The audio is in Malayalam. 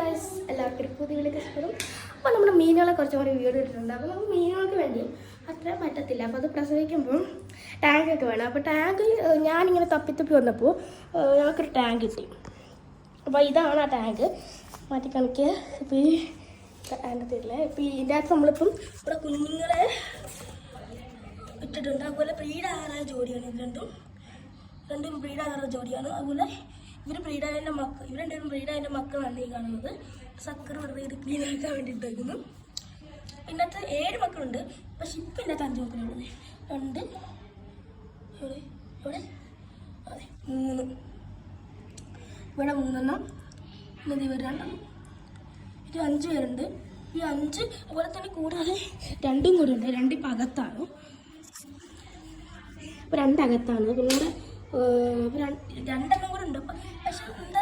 ഗൈസ്, എല്ലാവർക്കും ഒരു പുതിയ വീഡിയോക്ക് സ്വാഗതം. അപ്പോൾ നമ്മുടെ മീനുകളെ കുറച്ചും കൂടി വീഡിയോ ഇട്ടിട്ടുണ്ട്. അപ്പോൾ നമുക്ക് മീനുകൾക്ക് വേണ്ടി അത്ര പറ്റത്തില്ല. അപ്പോൾ അത് പ്രസവിക്കുമ്പോൾ ടാങ്കൊക്കെ വേണം. അപ്പോൾ ടാങ്ക് ഞാനിങ്ങനെ തപ്പിത്തപ്പി വന്നപ്പോൾ ഞങ്ങൾക്കൊരു ടാങ്ക് കിട്ടി. അപ്പോൾ ഇതാണ് ആ ടാങ്ക്. മാറ്റി കാണിക്കുക. ഇപ്പോൾ ഈ ടാങ്ക് തരില്ല. ഇപ്പോൾ ഇതിൻ്റെ അകത്ത് നമ്മളിപ്പം ഇവിടെ കുഞ്ഞുങ്ങളെ ഇട്ടിട്ടുണ്ട്. അതുപോലെ ബ്രീഡാകാറായ ജോഡിയാണ് ഇത് രണ്ടും ബ്രീഡാകാറുള്ള ജോഡിയാണ്. അതുപോലെ ഇവർ ബ്രീഡായതിൻ്റെ ഇവർ രണ്ടും ബ്രീഡായതിൻ്റെ മക്കളാണ് ഈ കാണുന്നത്. സക്കർ വെറുതെ ഇത് ക്ലീൻ ആക്കാൻ വേണ്ടി ഇട്ടേക്കുന്നു. ഇതിനകത്ത് 7 മക്കളുണ്ട്. പക്ഷെ ഇപ്പം ഇതിനകത്ത് 5 മക്കളുള്ളത്. 2 ഇവിടെ അതെ 3 ഇവിടെ 3 പിന്നെ ഇവർ 2 ഇത് 5 പേരുണ്ട്. ഈ 5 അതുപോലെ തന്നെ കൂടാതെ 2 കൂടെ ഉണ്ട്. 2 ഇപ്പം അകത്താണ്. ഇപ്പോൾ 2 അകത്താണ്. പിന്നെ 2 കൂടെ ഉണ്ട്. പക്ഷെ എന്താ